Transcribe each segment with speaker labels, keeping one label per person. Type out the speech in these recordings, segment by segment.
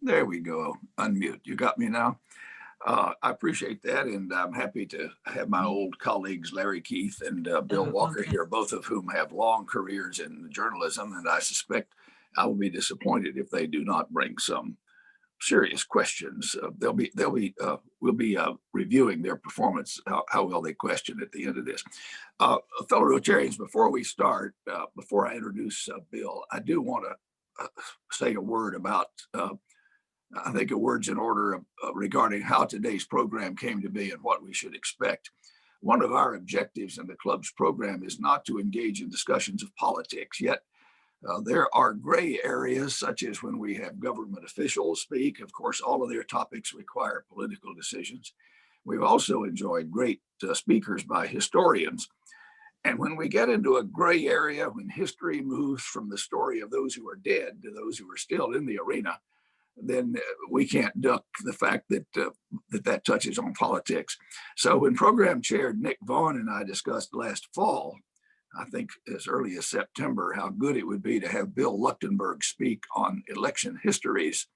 Speaker 1: there we go, unmute. You got me now? I appreciate that, and I'm happy to have my old colleagues, Larry Keith and Bill Walker here, both of whom have long careers in journalism, and I suspect I will be disappointed if they do not bring some serious questions. We'll be reviewing their performance, how well they question at the end of this. Fellow Rotarians, before we start, before I introduce Bill, I do want to say a word about, I think a word's in order regarding how today's program came to be and what we should expect. One of our objectives in the club's program is not to engage in discussions of politics, yet there are gray areas, such as when we have government officials speak. Of course, all of their topics require political decisions. We've also enjoyed great speakers by historians. And when we get into a gray area, when history moves from the story of those who are dead to those who are still in the arena, then we can't duck the fact that that touches on politics. So when program chair Nick Vaughn and I discussed last fall, I think as early as September, how good it would be to have Bill Leuchtenburg speak on election histories.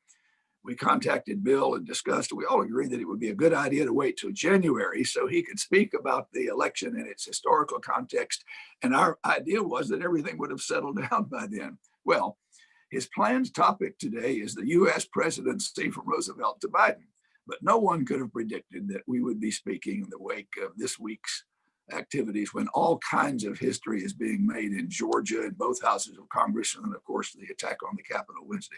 Speaker 1: We contacted Bill and discussed, we all agreed that it would be a good idea to wait till January so he could speak about the election in its historical context. And our idea was that everything would have settled down by then. Well, his planned topic today is the US presidency from Roosevelt to Biden. But no one could have predicted that we would be speaking in the wake of this week's activities when all kinds of history is being made in Georgia in both houses of Congress, and of course the attack on the Capitol Wednesday.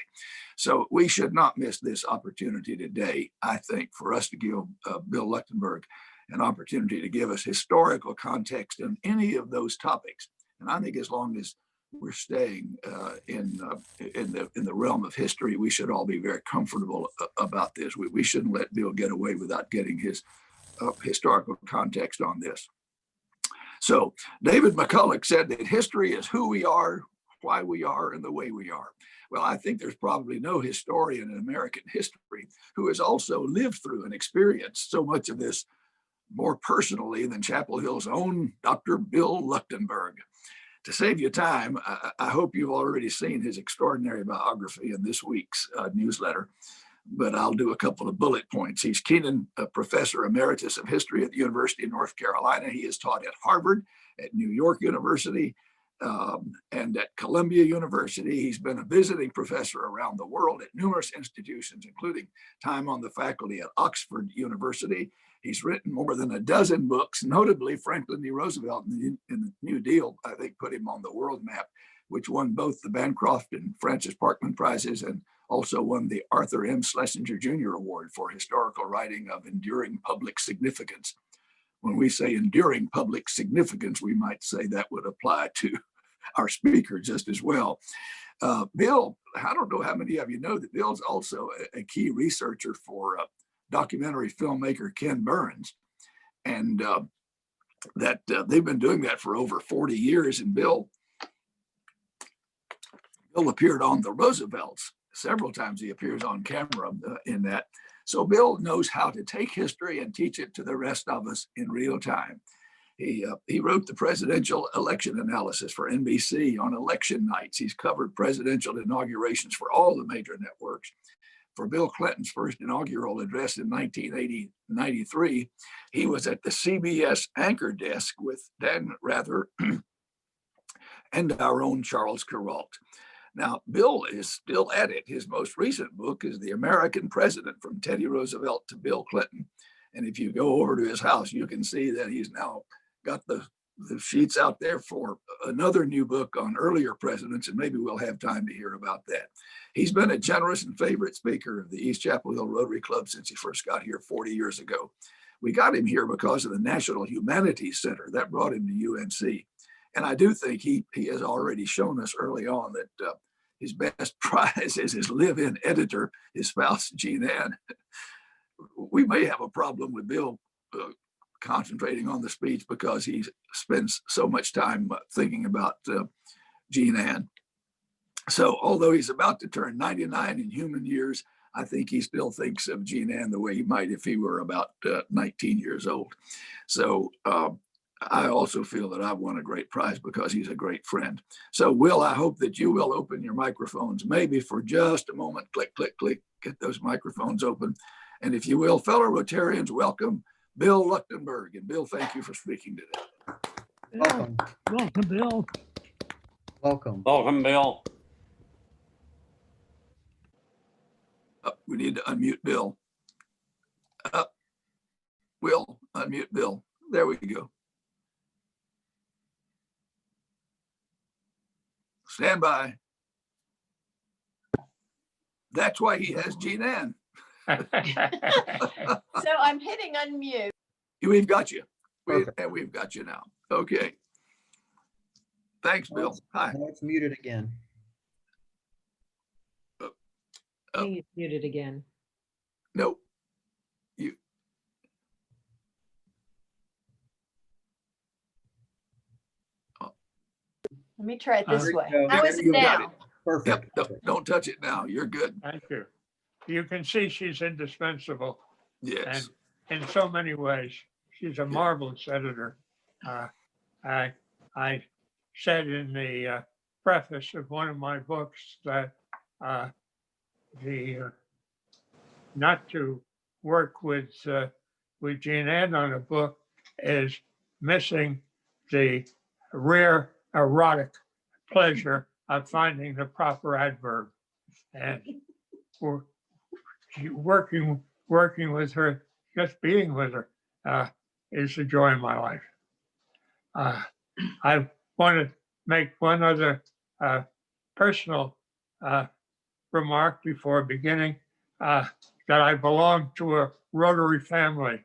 Speaker 1: So we should not miss this opportunity today, I think, for us to give Bill Leuchtenburg an opportunity to give us historical context on any of those topics. And I think as long as we're staying in the realm of history, we should all be very comfortable about this. We shouldn't let Bill get away without getting his historical context on this. So David McCulloch said that history is who we are, why we are, and the way we are. Well, I think there's probably no historian in American history who has also lived through and experienced so much of this more personally than Chapel Hill's own Dr. Bill Leuchtenburg. To save you time, I hope you've already seen his extraordinary biography in this week's newsletter, but I'll do a couple of bullet points. He's Keenan Professor Emeritus of History at the University of North Carolina. He has taught at Harvard, at New York University, and at Columbia University. He's been a visiting professor around the world at numerous institutions, including time on the faculty at Oxford University. He's written more than a dozen books, notably Franklin D. Roosevelt in the New Deal, I think, put him on the world map, which won both the Bancroft and Francis Parkman Prizes and also won the Arthur M. Schlesinger Jr. Award for historical writing of enduring public significance. When we say enduring public significance, we might say that would apply to our speaker just as well. Bill, I don't know how many of you know that Bill's also a key researcher for documentary filmmaker Ken Burns. And that they've been doing that for over 40 years. And Bill appeared on the Roosevelts. Several times he appears on camera in that. So Bill knows how to take history and teach it to the rest of us in real time. He wrote the presidential election analysis for NBC on election nights. He's covered presidential inaugurations for all the major networks. For Bill Clinton's first inaugural address in 1993, he was at the CBS anchor desk with Dan Rather and our own Charles Kuralt. Now, Bill is still at it. His most recent book is The American President from Teddy Roosevelt to Bill Clinton. And if you go over to his house, you can see that he's now got the sheets out there for another new book on earlier presidents, and maybe we'll have time to hear about that. He's been a generous and favorite speaker of the East Chapel Hill Rotary Club since he first got here 40 years ago. We got him here because of the National Humanities Center that brought him to UNC. And I do think he has already shown us early on that his best prize is his live-in editor, his spouse, Jean Ann. We may have a problem with Bill concentrating on the speech because he spends so much time thinking about Jean Ann. So although he's about to turn 99 in human years, I think he still thinks of Jean Ann the way he might if he were about 19 years old. So I also feel that I've won a great prize because he's a great friend. So, Will, I hope that you will open your microphones, maybe for just a moment. Click, click, click, get those microphones open. And if you will, fellow Rotarians, welcome Bill Leuchtenburg. And Bill, thank you for speaking today.
Speaker 2: Welcome.
Speaker 3: Welcome, Bill.
Speaker 2: Welcome.
Speaker 4: Welcome, Bill.
Speaker 1: We need to unmute Bill. Will, unmute Bill. There we go. Stand by. That's why he has Jean Ann.
Speaker 5: So I'm hitting unmute.
Speaker 1: We've got you.
Speaker 2: Perfect.
Speaker 1: And we've got you now. Okay. Thanks, Bill. Hi.
Speaker 2: Now it's muted again.
Speaker 3: I think it's muted again.
Speaker 1: Nope.
Speaker 5: Let me try it this
Speaker 2: There you
Speaker 5: way.
Speaker 2: go.
Speaker 5: How is it
Speaker 1: You got
Speaker 5: now?
Speaker 2: Perfect.
Speaker 1: Yep. Don't touch it now. You're good.
Speaker 6: Thank you. You can see she's indispensable,
Speaker 1: Yes.
Speaker 6: and in so many ways. She's a marvelous editor. I said in the preface of one of my books that not to work with Jean Ann on a book is missing the rare erotic pleasure of finding the proper adverb. And for working with her, just being with her is the joy of my life. I want to make one other personal remark before beginning, that I belong to a Rotary family.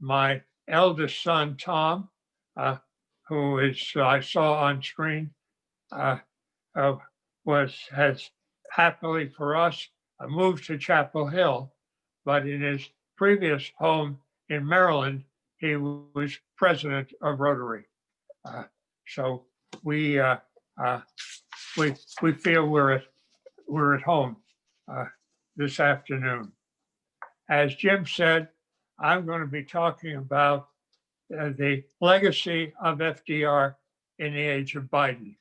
Speaker 6: My eldest son, Tom, who I saw on screen, has happily for us moved to Chapel Hill, but in his previous home in Maryland, he was president of Rotary. So we feel we're at home this afternoon. As Jim said, I'm going to be talking about the legacy of FDR in the age of Biden.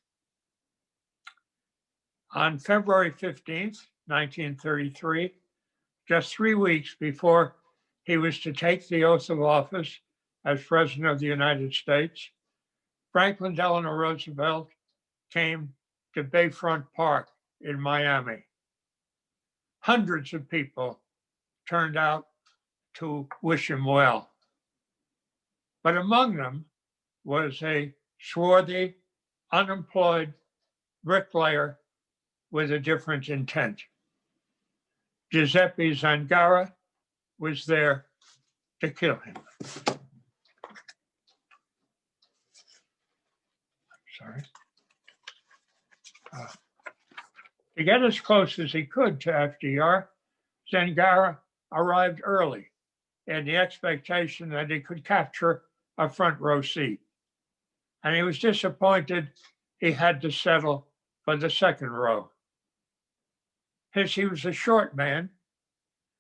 Speaker 6: On February 15th, 1933, just 3 weeks before he was to take the oath of office as President of the United States, Franklin Delano Roosevelt came to Bayfront Park in Miami. Hundreds of people turned out to wish him well. But among them was a swarthy, unemployed bricklayer with a different intent. Giuseppe Zangara was there to kill him. Sorry. To get as close as he could to FDR, Zangara arrived early in the expectation that he could capture a front row seat. And he was disappointed he had to settle for the second row. As he was a short man,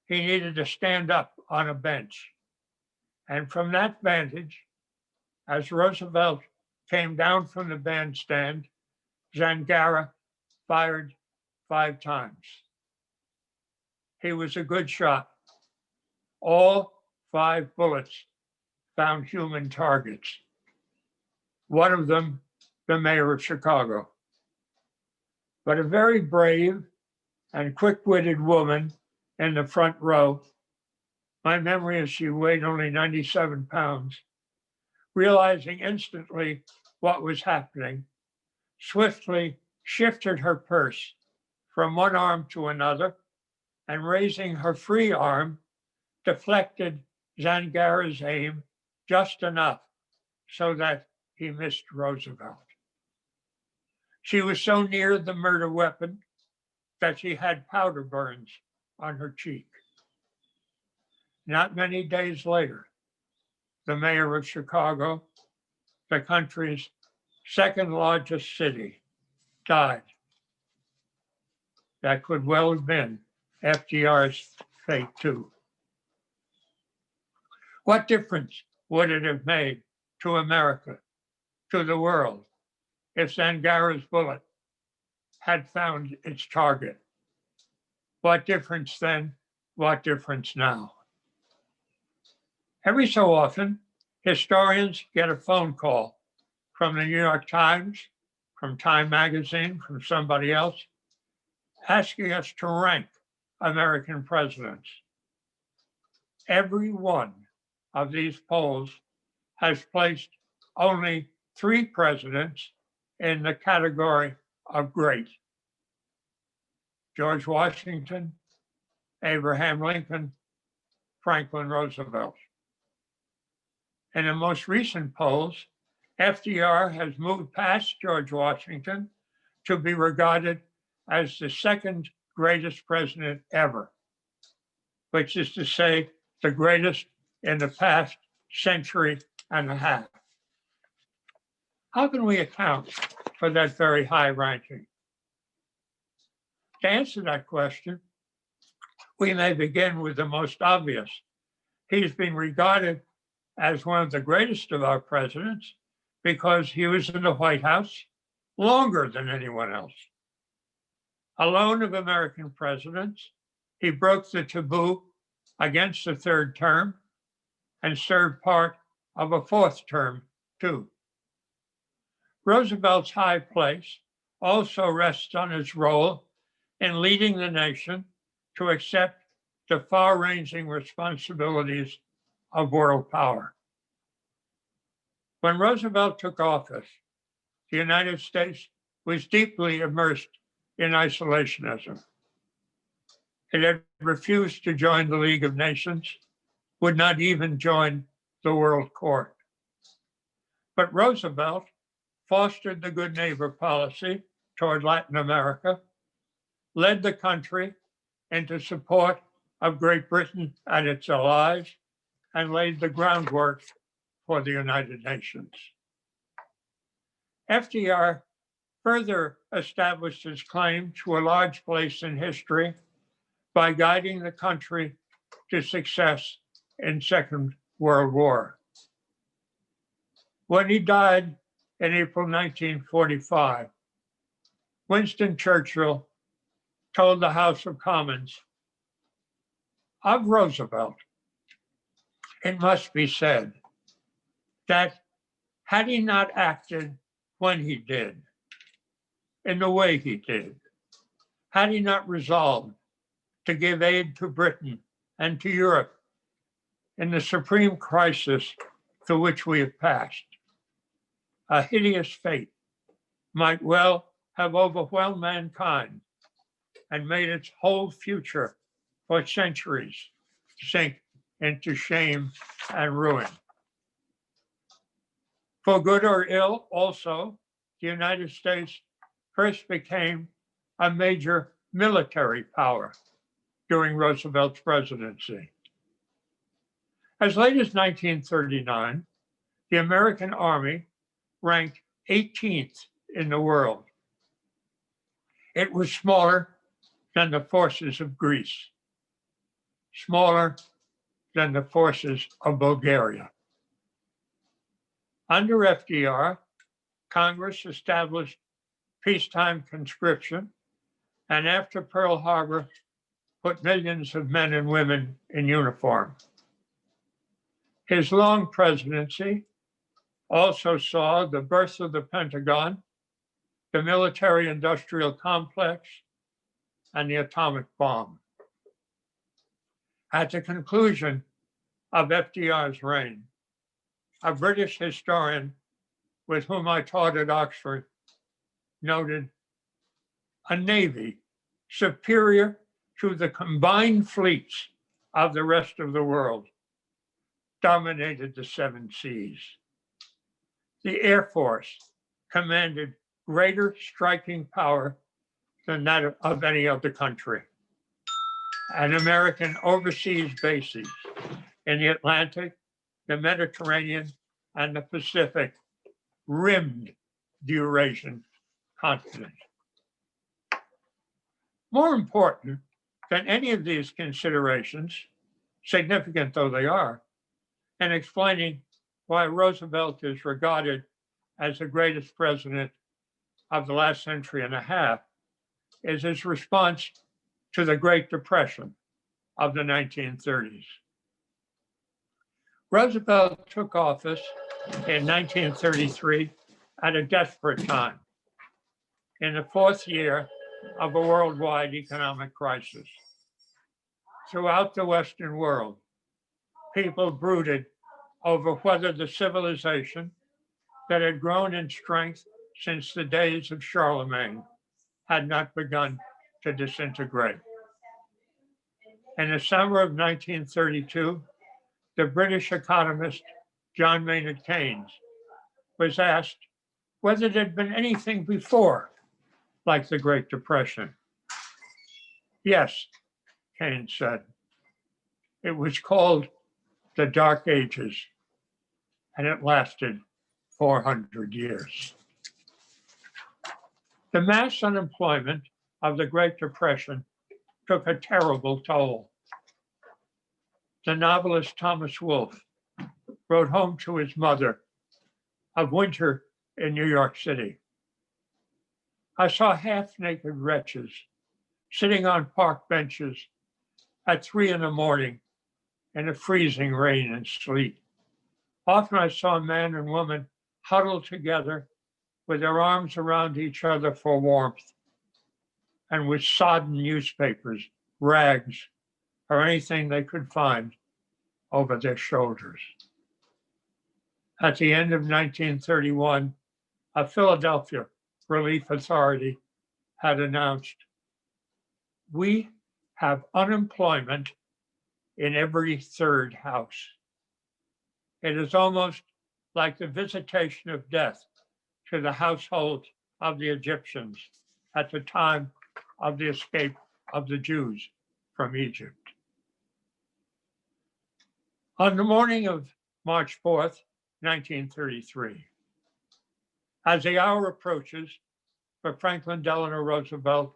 Speaker 6: he needed to stand up on a bench. And from that vantage, as Roosevelt came down from the bandstand, Zangara fired 5 times. He was a good shot. All 5 bullets found human targets. One of them, the mayor of Chicago. But a very brave and quick-witted woman in the front row, my memory is she weighed only 97 pounds, realizing instantly what was happening, swiftly shifted her purse from one arm to another, and raising her free arm, deflected Zangara's aim just enough so that he missed Roosevelt. She was so near the murder weapon that she had powder burns on her cheek. Not many days later, the mayor of Chicago, the country's second largest city, died. That could well have been FDR's fate too. What difference would it have made to America, to the world, if Zangara's bullet had found its target. What difference then? What difference now? Every so often, historians get a phone call from the New York Times, from Time Magazine, from somebody else, asking us to rank American presidents. Every one of these polls has placed only 3 presidents in the category of great: George Washington, Abraham Lincoln, Franklin Roosevelt. In the most recent polls, FDR has moved past George Washington to be regarded as the 2nd greatest president ever, which is to say, the greatest in the past century and a half. How can we account for that very high ranking? To answer that question, we may begin with the most obvious. He's been regarded as one of the greatest of our presidents because he was in the White House longer than anyone else. Alone of American presidents, he broke the taboo against the 3rd term and served part of a 4th term too. Roosevelt's high place also rests on his role in leading the nation to accept the far-ranging responsibilities of world power. When Roosevelt took office, the United States was deeply immersed in isolationism. It had refused to join the League of Nations, would not even join the World Court. But Roosevelt fostered the good neighbor policy toward Latin America, led the country into support of Great Britain and its allies, and laid the groundwork for the United Nations. FDR further established his claim to a large place in history by guiding the country to success in Second World War. When he died in April 1945, Winston Churchill told the House of Commons, of Roosevelt, it must be said that had he not acted when he did, in the way he did, had he not resolved to give aid to Britain and to Europe in the supreme crisis through which we have passed, a hideous fate might well have overwhelmed mankind and made its whole future for centuries sink into shame and ruin. For good or ill, also, the United States first became a major military power during Roosevelt's presidency. As late as 1939, the American Army ranked 18th in the world. It was smaller than the forces of Greece, smaller than the forces of Bulgaria. Under FDR, Congress established peacetime conscription, and after Pearl Harbor, put millions of men and women in uniform. His long presidency also saw the birth of the Pentagon, the military-industrial complex, and the atomic bomb. At the conclusion of FDR's reign, a British historian with whom I taught at Oxford noted a navy superior to the combined fleets of the rest of the world dominated the 7 seas. The Air Force commanded greater striking power than that of any other country. And American overseas bases in the Atlantic, the Mediterranean, and the Pacific rimmed the Eurasian continent. More important than any of these considerations, significant though they are, in explaining why Roosevelt is regarded as the greatest president of the last century and a half is his response to the Great Depression of the 1930s. Roosevelt took office in 1933 at a desperate time, in the fourth year of a worldwide economic crisis. Throughout the Western world, people brooded over whether the civilization that had grown in strength since the days of Charlemagne had not begun to disintegrate. In the summer of 1932, the British economist John Maynard Keynes was asked whether there had been anything before like the Great Depression. Yes, Keynes said. It was called the Dark Ages, and it lasted 400 years. The mass unemployment of the Great Depression took a terrible toll. The novelist Thomas Wolfe wrote home to his mother of winter in New York City. I saw half-naked wretches sitting on park benches at 3 a.m. in the freezing rain and sleet. Often I saw man and woman huddled together with their arms around each other for warmth and with sodden newspapers, rags, or anything they could find over their shoulders. At the end of 1931, a Philadelphia relief authority had announced, "We have unemployment in every third house." It is almost like the visitation of death to the household of the Egyptians at the time of the escape of the Jews from Egypt. On the morning of March 4th, 1933, as the hour approaches for Franklin Delano Roosevelt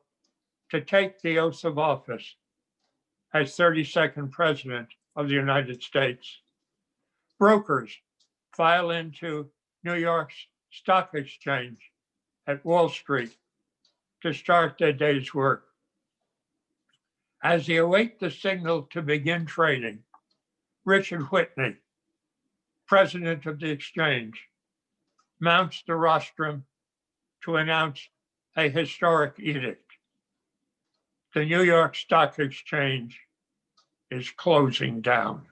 Speaker 6: to take the oath of office as 32nd President of the United States, brokers file into New York's stock exchange at Wall Street to start their day's work. As they await the signal to begin trading, Richard Whitney, president of the exchange, mounts the rostrum to announce a historic edict. The New York Stock Exchange is closing down.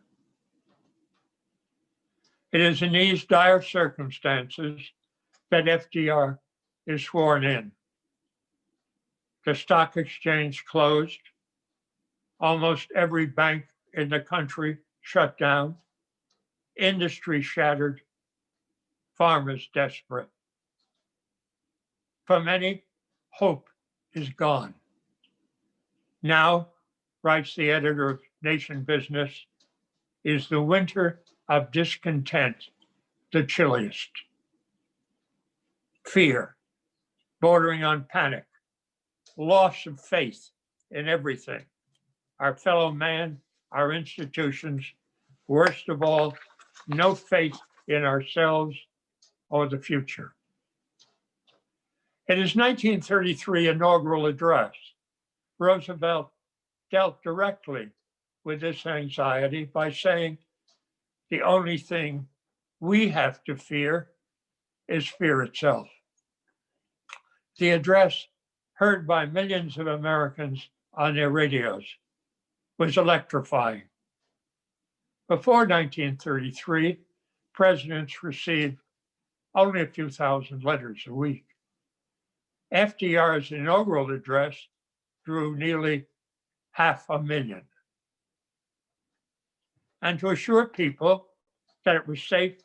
Speaker 6: It is in these dire circumstances that FDR is sworn in. The stock exchange closed. Almost every bank in the country shut down. Industry shattered. Farmers desperate. For many, hope is gone. Now, writes the editor of Nation Business, is the winter of discontent the chilliest. Fear, bordering on panic, loss of faith in everything, our fellow man, our institutions, worst of all, no faith in ourselves or the future. In his 1933 inaugural address, Roosevelt dealt directly with this anxiety by saying, "The only thing we have to fear is fear itself." The address, heard by millions of Americans on their radios, was electrifying. Before 1933, presidents received only a few thousand letters a week. FDR's inaugural address drew nearly 500,000. And to assure people that it was safe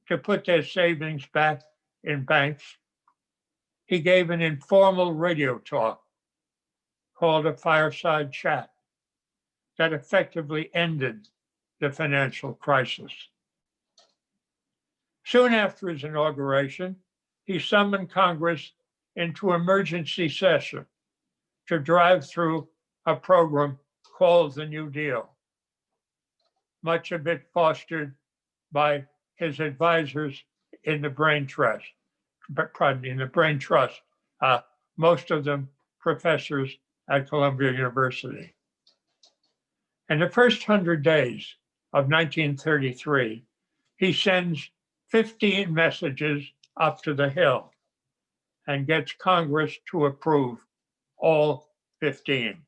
Speaker 6: to put their savings back in banks, he gave an informal radio talk called a fireside chat that effectively ended the financial crisis. Soon after his inauguration, he summoned Congress into emergency session to drive through a program called the New Deal, much of it fostered by his advisors in the brain trust, most of them professors at Columbia University. In the first 100 days of 1933, he sends 15 messages up to the Hill and gets Congress to approve all 15.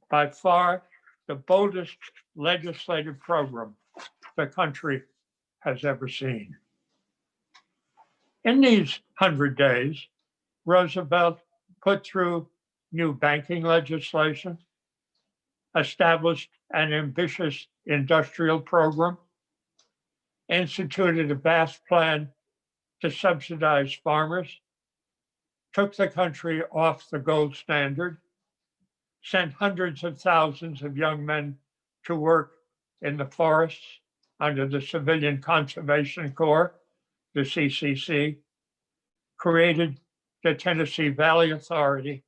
Speaker 6: By far, the boldest legislative program the country has ever seen. In these 100 days, Roosevelt put through new banking legislation, established an ambitious industrial program, instituted a vast plan to subsidize farmers, took the country off the gold standard, sent hundreds of thousands of young men to work in the forests under the Civilian Conservation Corps, the CCC, created the Tennessee Valley Authority,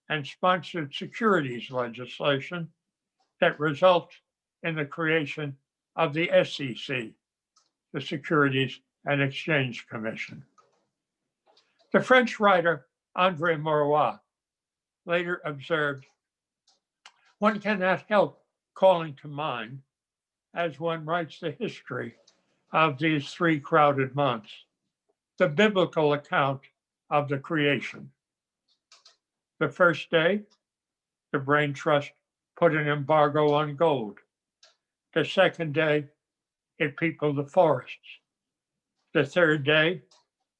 Speaker 6: and sponsored securities legislation that results in the creation of the SEC, the Securities and Exchange Commission. The French writer André Maurois later observed, "One cannot help calling to mind, as one writes the history of these 3 crowded months, the biblical account of the creation. The first day, the Brain Trust put an embargo on gold. The second day, it peopled the forests. The third day,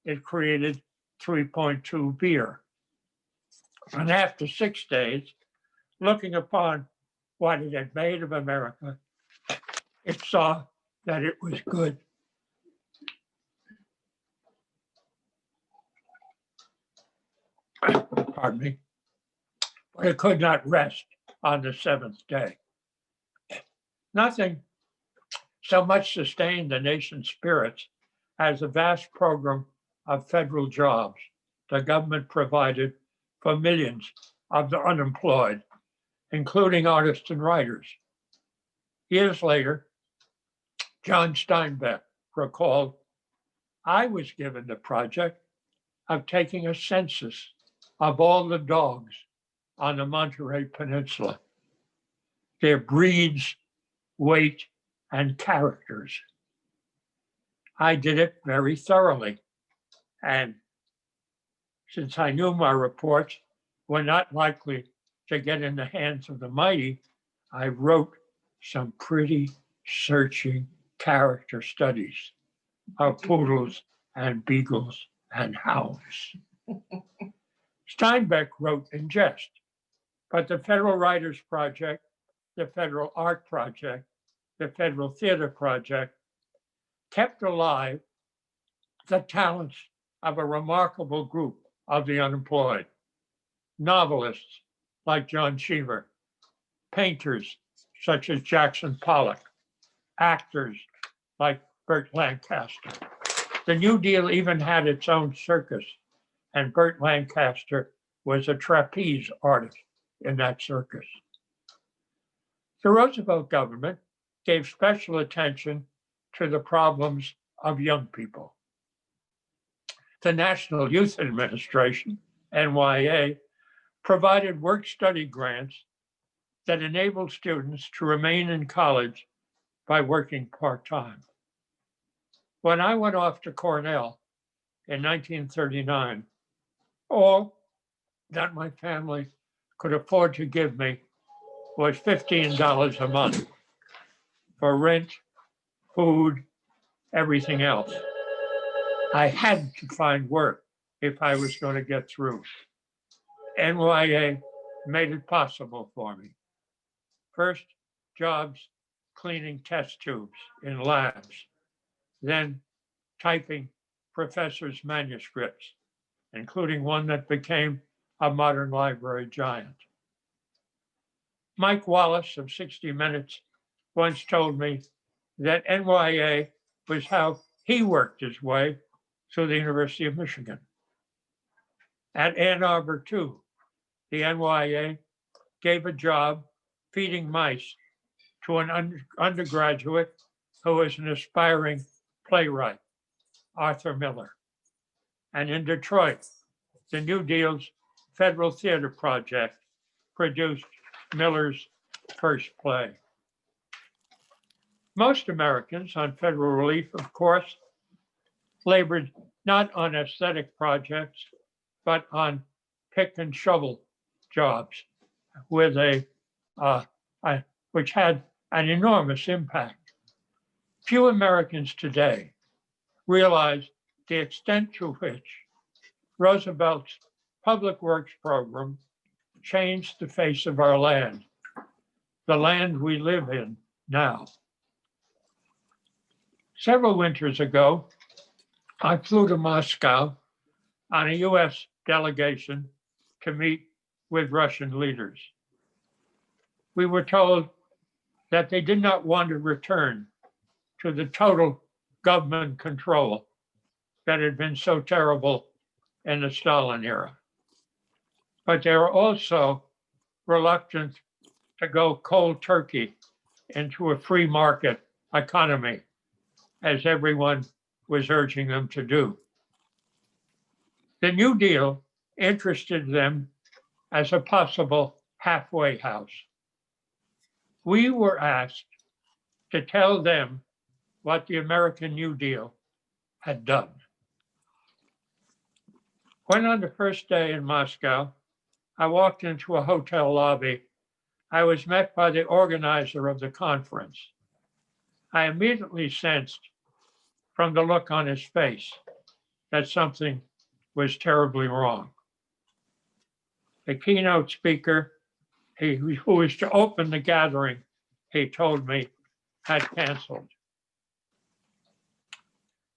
Speaker 6: it created 3.2 beer. And after 6 days, looking upon what it had made of America, it saw that it was good. Pardon me. But it could not rest on the 7th day. Nothing so much sustained the nation's spirits as a vast program of federal jobs the government provided for millions of the unemployed, including artists and writers. Years later, John Steinbeck recalled, "I was given the project of taking a census of all the dogs on the Monterey Peninsula, their breeds, weight, and characters. I did it very thoroughly. And since I knew my reports were not likely to get in the hands of the mighty, I wrote some pretty searching character studies of poodles and beagles and hounds." Steinbeck wrote in jest, but the Federal Writers Project, the Federal Art Project, the Federal Theater Project kept alive the talents of a remarkable group of the unemployed. Novelists like John Cheever, painters such as Jackson Pollock, actors like Burt Lancaster. The New Deal even had its own circus, and Burt Lancaster was a trapeze artist in that circus. The Roosevelt government gave special attention to the problems of young people. The National Youth Administration, NYA, provided work-study grants that enabled students to remain in college by working part-time. When I went off to Cornell in 1939, all that my family could afford to give me was $15 a month for rent, food, everything else. I had to find work if I was going to get through. NYA made it possible for me. First, jobs cleaning test tubes in labs, then typing professors' manuscripts, including one that became a modern library giant. Mike Wallace of 60 Minutes once told me that NYA was how he worked his way through the University of Michigan. At Ann Arbor, too, the NYA gave a job feeding mice to an undergraduate who was an aspiring playwright Arthur Miller. And in Detroit, the New Deal's Federal Theater Project produced Miller's first play. Most Americans on federal relief, of course, labored not on aesthetic projects, but on pick and shovel jobs with which had an enormous impact. Few Americans today realize the extent to which Roosevelt's public works program changed the face of our land, the land we live in now. Several winters ago, I flew to Moscow on a US delegation to meet with Russian leaders. We were told that they did not want to return to the total government control that had been so terrible in the Stalin era. But they were also reluctant to go cold turkey into a free market economy, as everyone was urging them to do. The New Deal interested them as a possible halfway house. We were asked to tell them what the American New Deal had done. When on the first day in Moscow, I walked into a hotel lobby, I was met by the organizer of the conference. I immediately sensed from the look on his face that something was terribly wrong. The keynote speaker, who was to open the gathering, he told me, had canceled.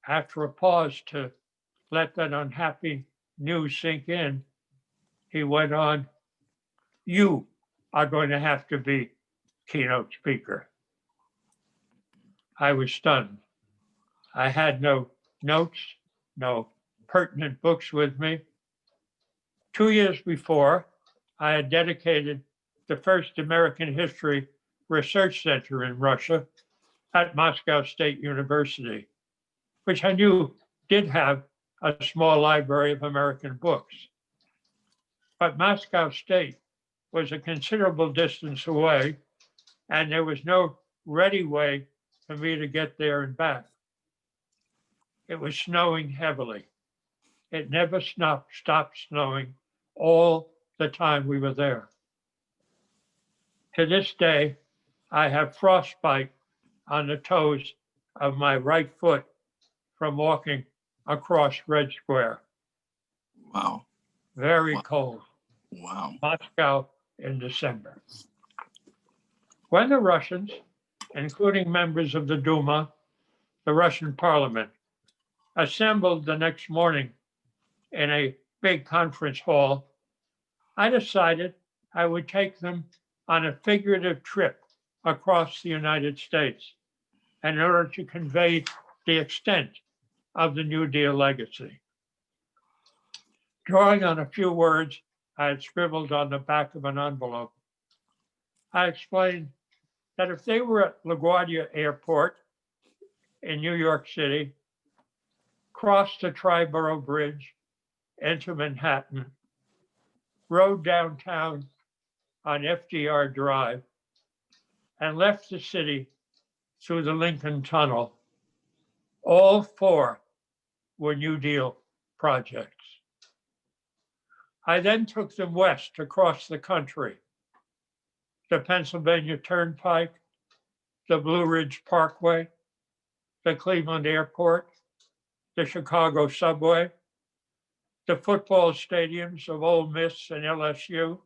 Speaker 6: After a pause to let that unhappy news sink in, he went on, "You are going to have to be keynote speaker." I was stunned. I had no notes, no pertinent books with me. 2 years before, I had dedicated the first American history research center in Russia at Moscow State University, which I knew did have a small library of American books. But Moscow State was a considerable distance away, and there was no ready way for me to get there and back. It was snowing heavily. It never stopped snowing all the time we were there. To this day, I have frostbite on the toes of my right foot from walking across Red Square.
Speaker 1: Wow.
Speaker 6: Very
Speaker 1: Wow.
Speaker 6: cold.
Speaker 1: Wow.
Speaker 6: Moscow in December. When the Russians, including members of the Duma, the Russian parliament, assembled the next morning in a big conference hall, I decided I would take them on a figurative trip across the United States in order to convey the extent of the New Deal legacy. Drawing on a few words I had scribbled on the back of an envelope, I explained that if they were at LaGuardia Airport in New York City, crossed the Triborough Bridge into Manhattan, rode downtown on FDR Drive, and left the city through the Lincoln Tunnel, all four were New Deal projects. I then took them west across the country, the Pennsylvania Turnpike, the Blue Ridge Parkway, the Cleveland Airport, the Chicago subway, the football stadiums of Ole Miss and LSU,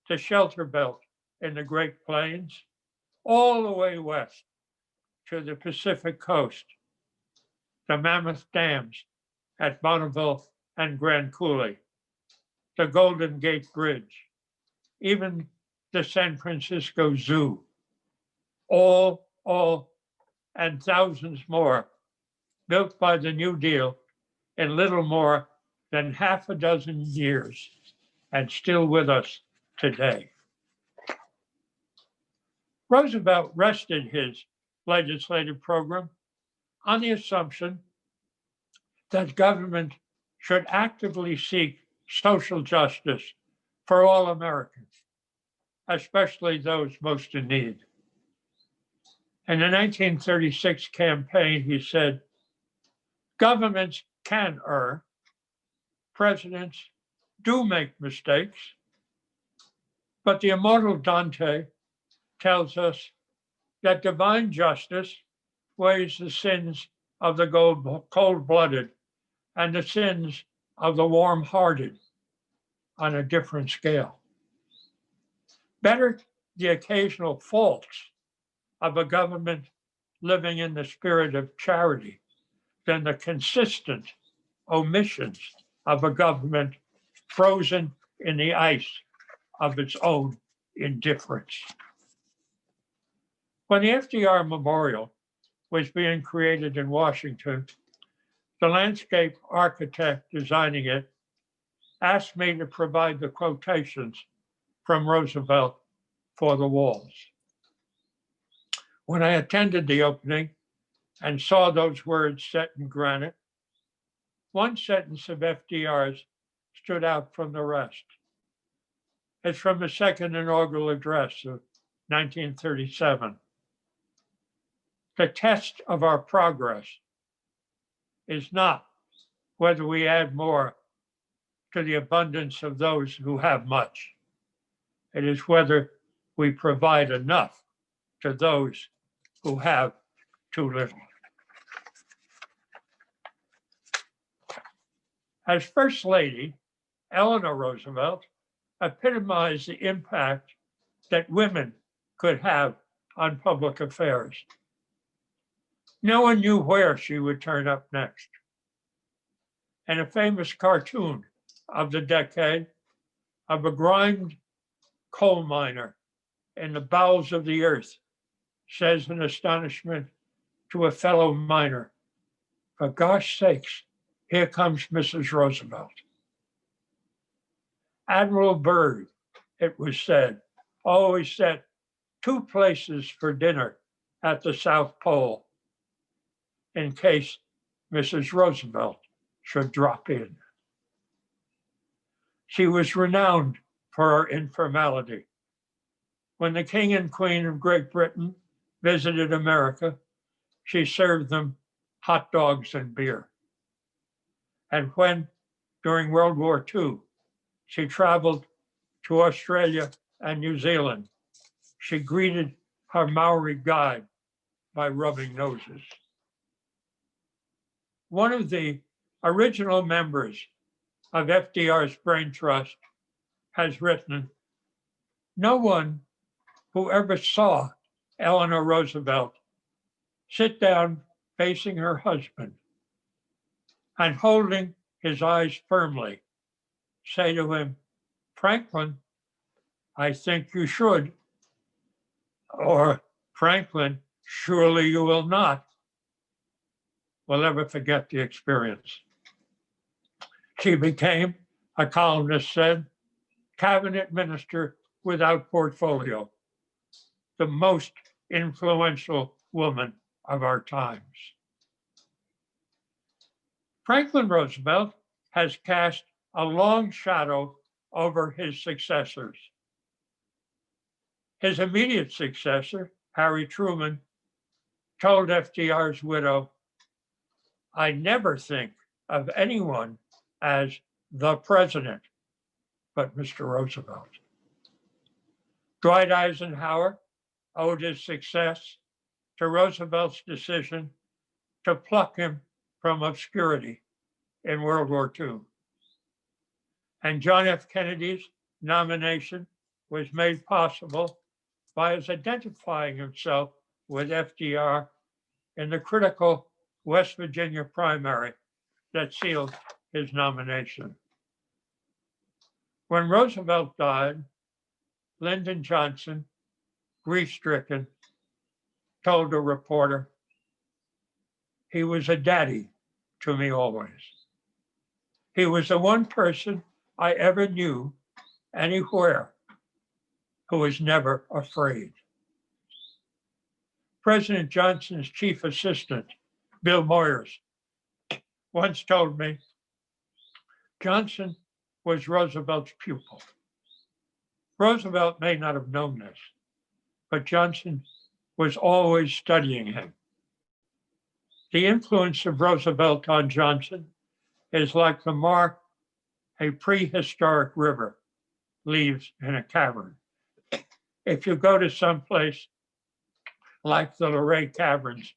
Speaker 6: the shelter belt in the Great Plains, all the way west to the Pacific coast, the Mammoth Dams at Bonneville and Grand Coulee, the Golden Gate Bridge, even the San Francisco Zoo, all, and thousands more built by the New Deal in little more than half a dozen years and still with us today. Roosevelt rested his legislative program on the assumption that government should actively seek social justice for all Americans, especially those most in need. In the 1936 campaign, he said, governments can err, presidents do make mistakes, but the immortal Dante tells us that divine justice weighs the sins of the cold-blooded and the sins of the warm-hearted on a different scale. Better the occasional faults of a government living in the spirit of charity than the consistent omissions of a government frozen in the ice of its own indifference. When the FDR Memorial was being created in Washington, the landscape architect designing it asked me to provide the quotations from Roosevelt for the walls. When I attended the opening and saw those words set in granite, one sentence of FDR's stood out from the rest. It's from the second inaugural address of 1937. The test of our progress is not whether we add more to the abundance of those who have much. It is whether we provide enough to those who have too little. As First Lady, Eleanor Roosevelt epitomized the impact that women could have on public affairs. No one knew where she would turn up next. And a famous cartoon of the decade of a grimed coal miner in the bowels of the earth says in astonishment to a fellow miner, for gosh sakes, here comes Mrs. Roosevelt. Admiral Byrd, it was said, always set 2 places for dinner at the South Pole in case Mrs. Roosevelt should drop in. She was renowned for her informality. When the King and Queen of Great Britain visited America, she served them hot dogs and beer. And when, during World War II, she traveled to Australia and New Zealand, she greeted her Maori guide by rubbing noses. One of the original members of FDR's Brain Trust has written, no one who ever saw Eleanor Roosevelt sit down facing her husband and holding his eyes firmly, say to him, Franklin, I think you should, or Franklin, surely you will not, will ever forget the experience. She became, a columnist said, cabinet minister without portfolio, the most influential woman of our times. Franklin Roosevelt has cast a long shadow over his successors. His immediate successor, Harry Truman, told FDR's widow, I never think of anyone as the president, but Mr. Roosevelt. Dwight Eisenhower owed his success to Roosevelt's decision to pluck him from obscurity in World War II. And John F. Kennedy's nomination was made possible by his identifying himself with FDR in the critical West Virginia primary that sealed his nomination. When Roosevelt died, Lyndon Johnson, grief-stricken, told a reporter, he was a daddy to me always. He was the one person I ever knew anywhere who was never afraid. President Johnson's chief assistant Bill Moyers, once told me Johnson was Roosevelt's pupil. Roosevelt may not have known this, but Johnson was always studying him. The influence of Roosevelt on Johnson is like the mark a prehistoric river leaves in a cavern. If you go to some place like the Luray Caverns,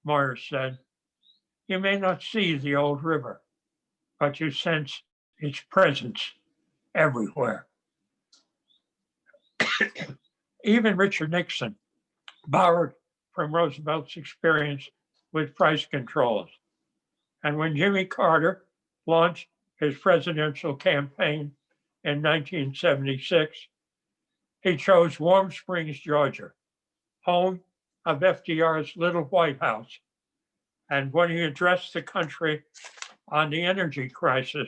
Speaker 6: Morris said, you may not see the old river, but you sense its presence everywhere. Even Richard Nixon borrowed from Roosevelt's experience with price controls. And when Jimmy Carter launched his presidential campaign in 1976, he chose Warm Springs, Georgia, home of FDR's Little White House. And when he addressed the country on the energy crisis,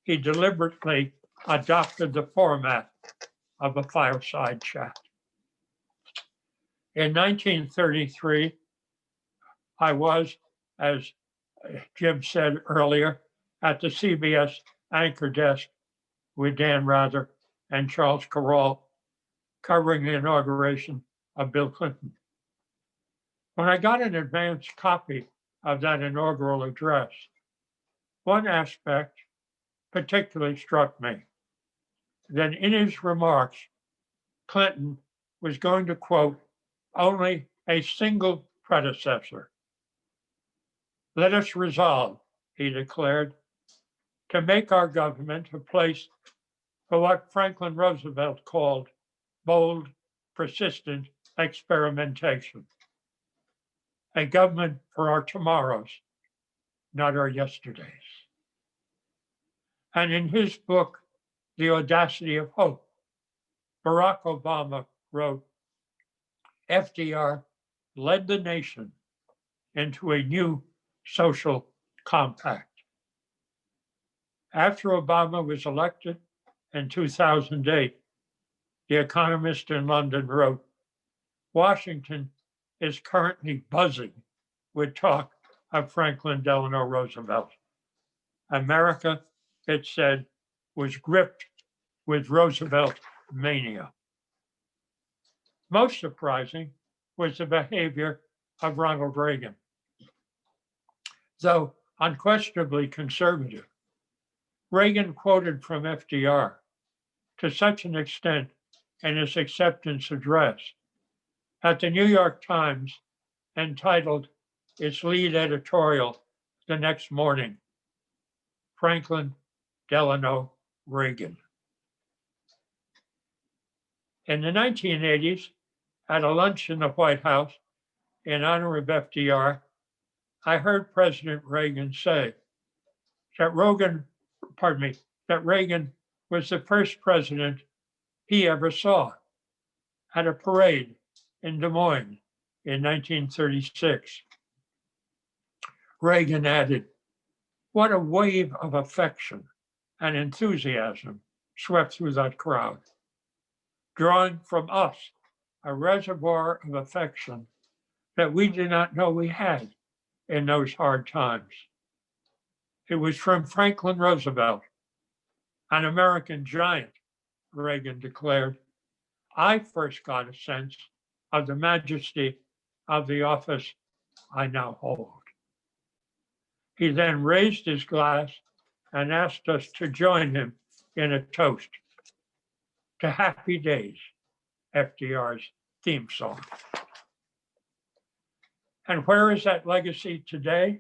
Speaker 6: he deliberately adopted the format of a fireside chat. In 1933, I was, as Jim said earlier, at the CBS anchor desk with Dan Rather and Charles Carroll covering the inauguration of Bill Clinton. When I got an advance copy of that inaugural address, one aspect particularly struck me. That in his remarks, Clinton was going to quote only a single predecessor. Let us resolve, he declared, to make our government a place for what Franklin Roosevelt called bold, persistent experimentation. A government for our tomorrows, not our yesterdays. And in his book, The Audacity of Hope, Barack Obama wrote, FDR led the nation into a new social compact. After Obama was elected in 2008, The Economist in London wrote, Washington is currently buzzing with talk of Franklin Delano Roosevelt. America, it said, was gripped with Roosevelt mania. Most surprising was the behavior of Ronald Reagan. Though unquestionably conservative, Reagan quoted from FDR to such an extent in his acceptance address that the New York Times entitled its lead editorial the next morning, Franklin Delano Reagan. In the 1980s, at a lunch in the White House in honor of FDR, I heard President Reagan say that Reagan was the first president he ever saw at a parade in Des Moines in 1936. Reagan added, what a wave of affection and enthusiasm swept through that crowd, drawing from us a reservoir of affection that we did not know we had in those hard times. It was from Franklin Roosevelt, an American giant, Reagan declared, I first got a sense of the majesty of the office I now hold. He then raised his glass and asked us to join him in a toast to Happy Days, FDR's theme song. And where is that legacy today?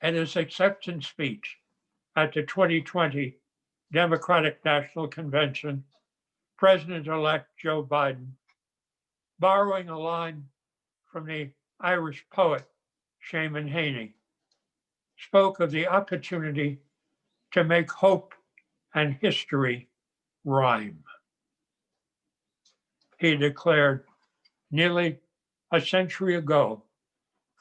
Speaker 6: In his acceptance speech at the 2020 Democratic National Convention, President-elect Joe Biden, borrowing a line from the Irish poet Seamus Heaney, spoke of the opportunity to make hope and history rhyme. He declared, nearly a century ago,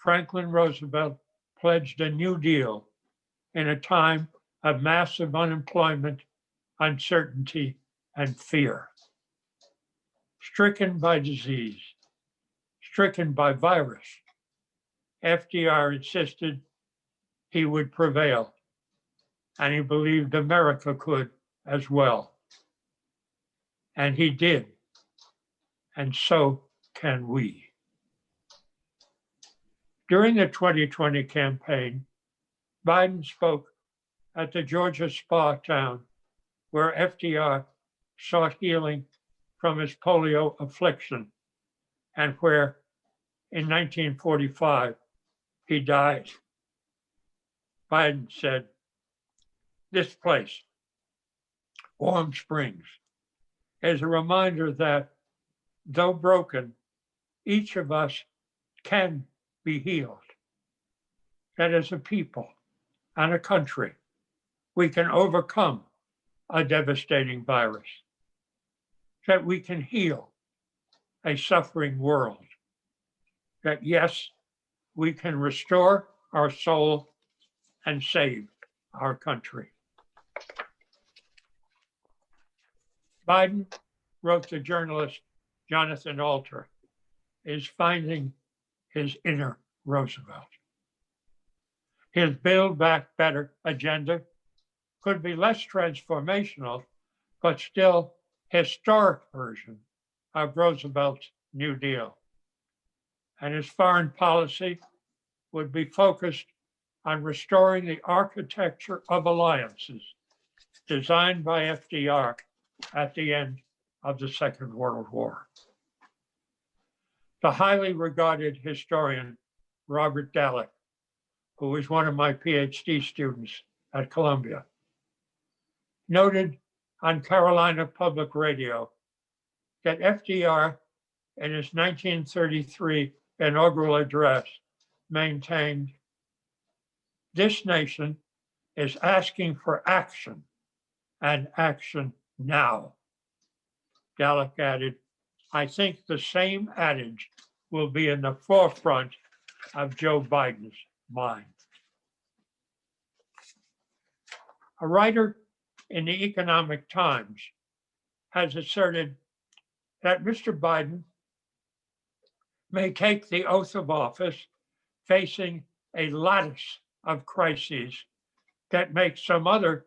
Speaker 6: Franklin Roosevelt pledged a New Deal in a time of massive unemployment, uncertainty, and fear. Stricken by disease, stricken by virus, FDR insisted he would prevail, and he believed America could as well. And he did, and so can we. During the 2020 campaign, Biden spoke at the Georgia spa town where FDR sought healing from his polio affliction and where in 1945 he died. Biden said, "This place, Warm Springs, is a reminder that though broken, each of us can be healed. That as a people and a country, we can overcome a devastating virus, that we can heal a suffering world, that yes, we can restore our soul and save our country." Biden, wrote the journalist Jonathan Alter, is finding his inner Roosevelt. His Build Back Better agenda could be less transformational, but still historic version of Roosevelt's New Deal. And his foreign policy would be focused on restoring the architecture of alliances designed by FDR at the end of the Second World War. The highly regarded historian Robert Dallek, who was one of my PhD students at Columbia, noted on Carolina Public Radio that FDR, in his 1933 inaugural address, maintained, "This nation is asking for action, and action now." Dallek added, "I think the same adage will be in the forefront of Joe Biden's mind." A writer in the Economic Times has asserted that Mr. Biden may take the oath of office facing a lattice of crises that make some other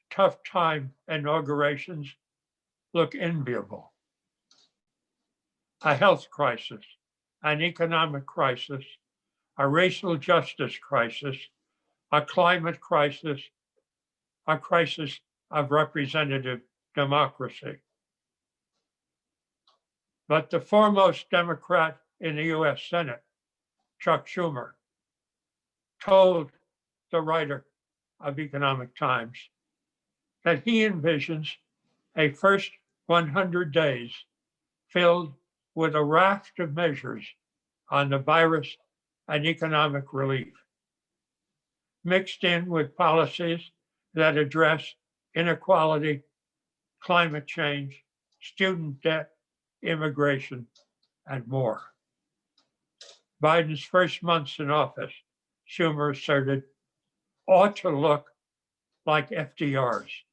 Speaker 6: tough time inaugurations look enviable. A health crisis, an economic crisis, a racial justice crisis, a climate crisis, a crisis of representative democracy. But the foremost Democrat in the US Senate, Chuck Schumer, told the writer of Economic Times that he envisions a first 100 days filled with a raft of measures on the virus and economic relief, mixed in with policies that address inequality, climate change, student debt, immigration, and more. Biden's first months in office, Schumer asserted, ought to look like FDR's.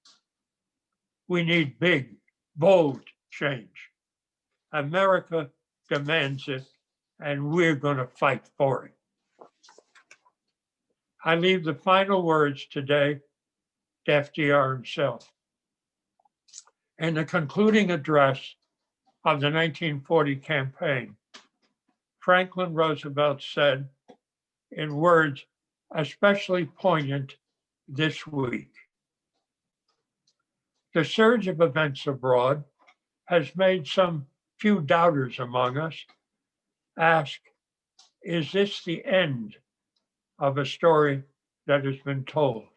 Speaker 6: We need big, bold change. America demands it, and we're going to fight for it. I leave the final words today to FDR himself. In the concluding address of the 1940 campaign, Franklin Roosevelt said, in words especially poignant this week, "The surge of events abroad has made some few doubters among us ask, is this the end of a story that has been told?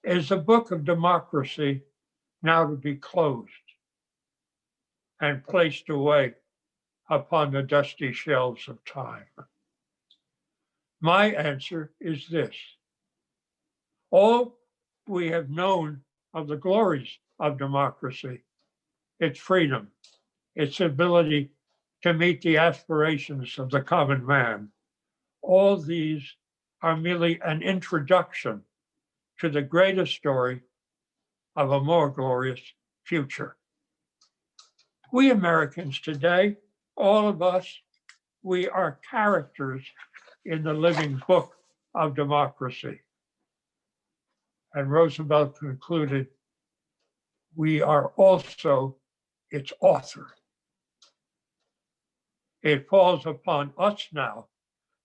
Speaker 6: Is the book of democracy now to be closed and placed away upon the dusty shelves of time?" My answer is this: all we have known of the glories of democracy, its freedom, its ability to meet the aspirations of the common man, all these are merely an introduction to the greater story of a more glorious future. We Americans today, all of us, we are characters in the living book of democracy. And Roosevelt concluded, we are also its author. It falls upon us now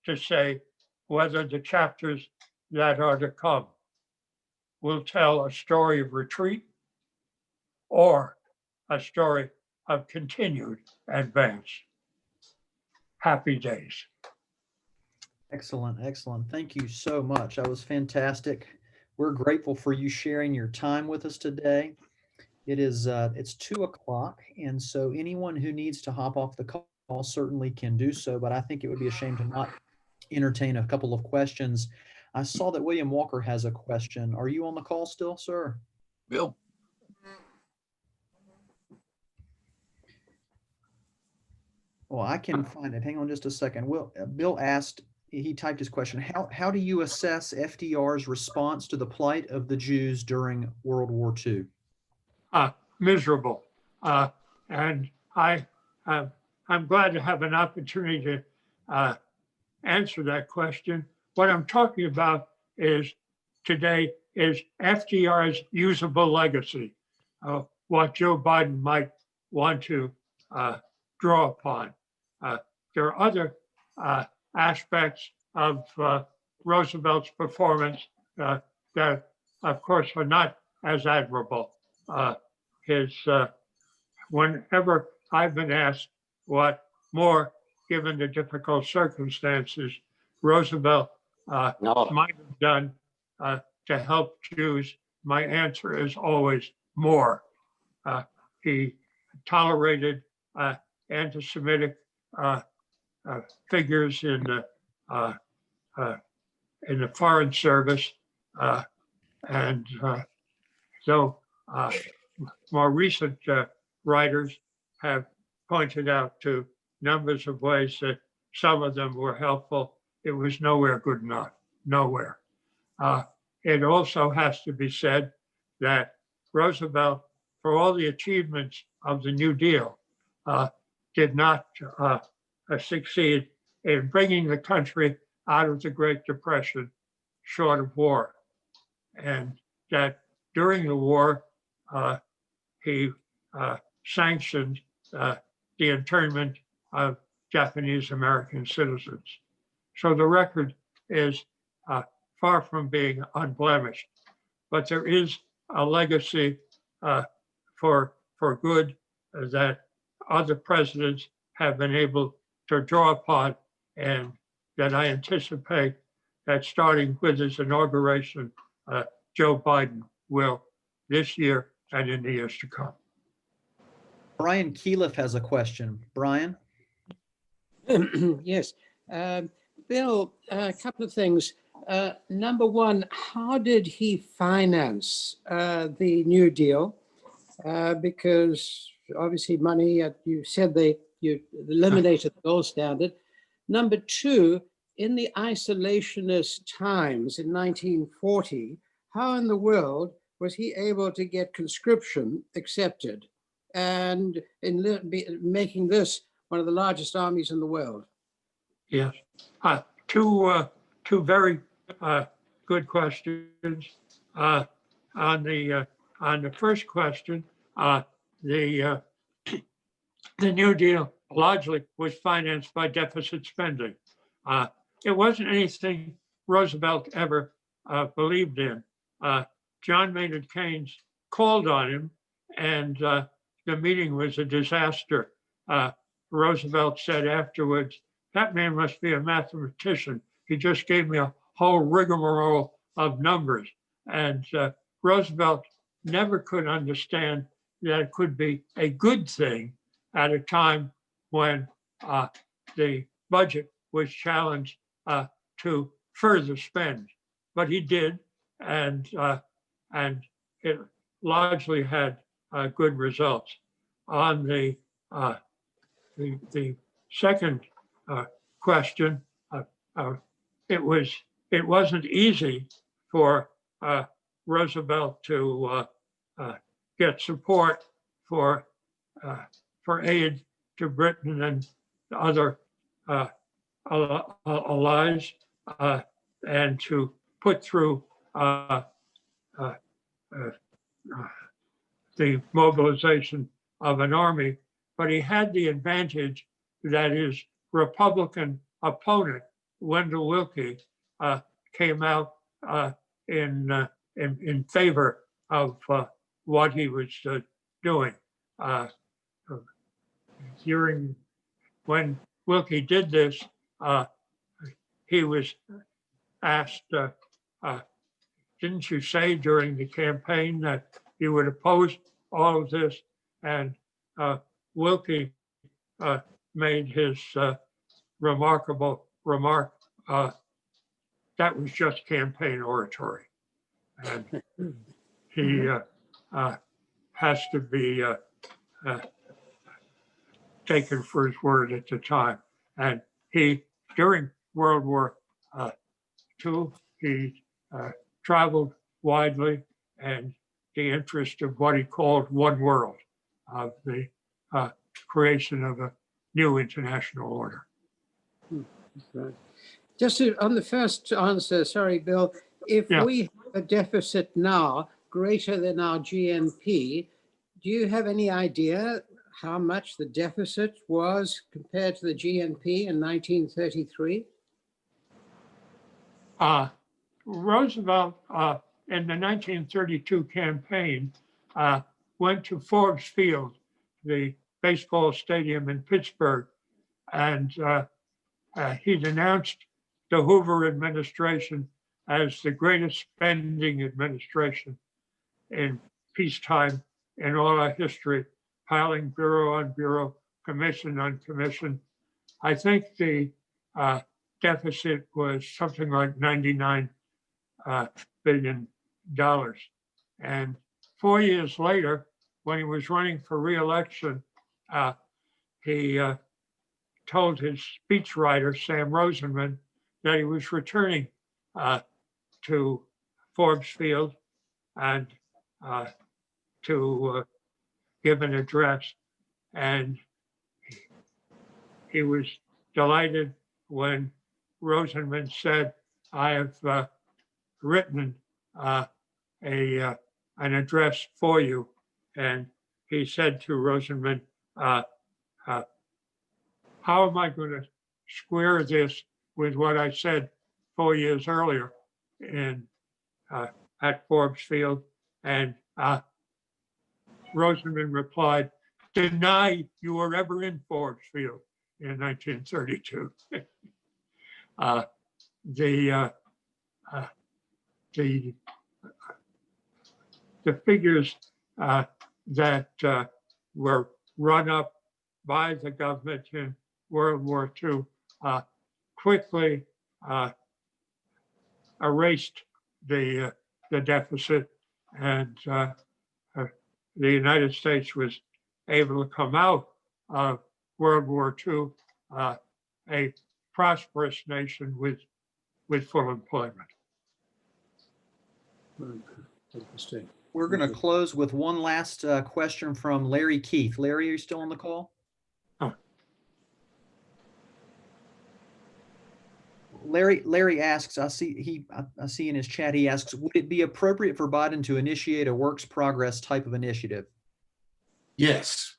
Speaker 6: to say whether the chapters that are to come will tell a story of retreat or a story of continued advance. Happy days.
Speaker 2: Excellent, excellent. Thank you so much. That was fantastic. We're grateful for you sharing your time with us today. It's 2:00, and so anyone who needs to hop off the call certainly can do so, but I think it would be a shame to not entertain a couple of questions. I saw that William Walker has a question. Are you on the call still, sir?
Speaker 1: Bill?
Speaker 2: Well, I can find it. Hang on just a second. Bill asked, he typed his question. How do you assess FDR's response to the plight of the Jews during World War II?
Speaker 6: Miserable. And I'm glad to have an opportunity to answer that question. What I'm talking about today is FDR's usable legacy, what Joe Biden might want to draw upon. There are other aspects of Roosevelt's performance that, of course, are not as admirable. Whenever I've been asked what more, given the difficult circumstances, Roosevelt might have done to help Jews, my answer is always more. He tolerated anti-Semitic figures in the Foreign Service, and so more recent writers have pointed out to numbers of ways that some of them were helpful. It was nowhere good enough, nowhere. It also has to be said that Roosevelt, for all the achievements of the New Deal, did not succeed in bringing the country out of the Great Depression short of war. And that during the war, he sanctioned the internment of Japanese American citizens. So the record is far from being unblemished, but there is a legacy for good that other presidents have been able to draw upon, and that I anticipate that starting with his inauguration, Joe Biden will this year and in the years to come.
Speaker 2: Brian Keeliff has a question. Brian?
Speaker 4: Yes. Bill, a couple of things. Number one, how did he finance the New Deal? Because obviously money, you said you eliminated the gold standard. Number two, in the isolationist times in 1940, how in the world was he able to get conscription accepted and making this one of the largest armies in the world?
Speaker 6: Yes, two very good questions. On the first question, the New Deal largely was financed by deficit spending. It wasn't anything Roosevelt ever believed in. John Maynard Keynes called on him, and the meeting was a disaster. Roosevelt said afterwards, "That man must be a mathematician. He just gave me a whole rigmarole of numbers." And Roosevelt never could understand that it could be a good thing at a time when the budget was challenged to further spend. But he did, and it largely had good results. On the second question, it wasn't easy for Roosevelt to get support for aid to Britain and other allies and to put through the mobilization of an army, but he had the advantage that his Republican opponent, Wendell Willkie, came out in favor of what he was doing. During when Willkie did this, he was asked, didn't you say during the campaign that you would oppose all of this? And Willkie made his remarkable remark, that was just campaign oratory. And he has to be taken for his word at the time. And he, during World War II, he traveled widely, and the interest of what he called one world, of the creation of a new international order.
Speaker 4: Right. Just on the first answer, sorry, Bill, if we have a deficit now greater than our GNP, do you have any idea how much the deficit was compared to the GNP in 1933?
Speaker 6: Roosevelt, in the 1932 campaign, went to Forbes Field, the baseball stadium in Pittsburgh, and he denounced the Hoover administration as the greatest spending administration in peacetime in all our history, piling bureau on bureau, commission on commission. I think the deficit was something like $99 billion. And 4 years later, when he was running for re-election, he told his speechwriter, Sam Rosenman, that he was returning to Forbes Field and to give an address. And he was delighted when Rosenman said, I have written an address for you. And he said to Rosenman, how am I going to square this with what I said 4 years earlier at Forbes Field? And Rosenman replied, deny you were ever in Forbes Field in 1932. The figures that were run up by the government in World War II quickly erased the deficit, and the United States was able to come out of World War II a prosperous nation with full employment.
Speaker 4: Interesting.
Speaker 2: We're going to close with one last question from Larry Keith. Larry, are you still on the call?
Speaker 6: Oh.
Speaker 2: Larry asks, I see in his chat, he asks, would it be appropriate for Biden to initiate a works progress type of initiative?
Speaker 7: Yes.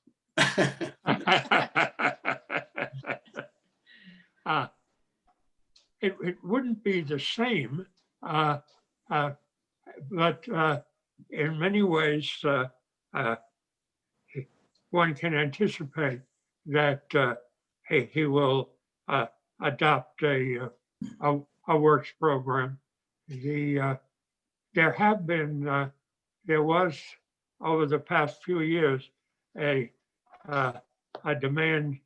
Speaker 6: It wouldn't be the same, but in many ways, one can anticipate that he will adopt a works program. There was over the past few years a demand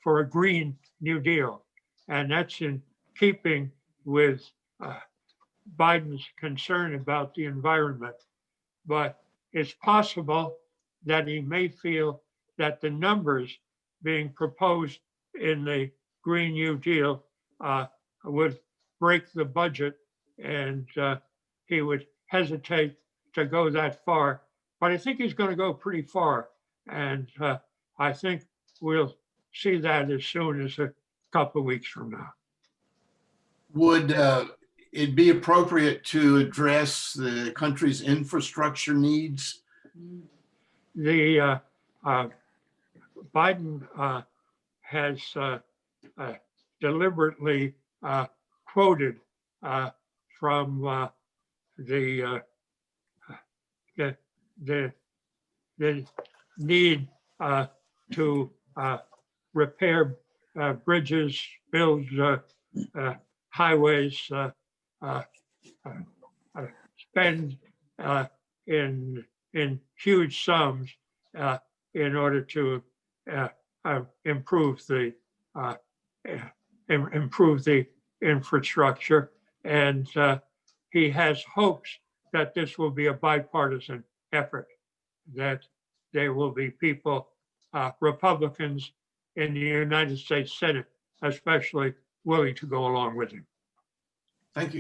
Speaker 6: for a Green New Deal, and that's in keeping with Biden's concern about the environment. But it's possible that he may feel that the numbers being proposed in the Green New Deal would break the budget, and he would hesitate to go that far. But I think he's going to go pretty far, and I think we'll see that as soon as the couple of weeks from now.
Speaker 7: Would it be appropriate to address the country's infrastructure needs?
Speaker 6: The Biden has deliberately quoted from the need to repair bridges, build highways, spend in huge sums in order to improve the infrastructure, and he has hopes that this will be a bipartisan effort, that there will be people, Republicans in the United States Senate especially, willing to go along with him.
Speaker 7: Thank you.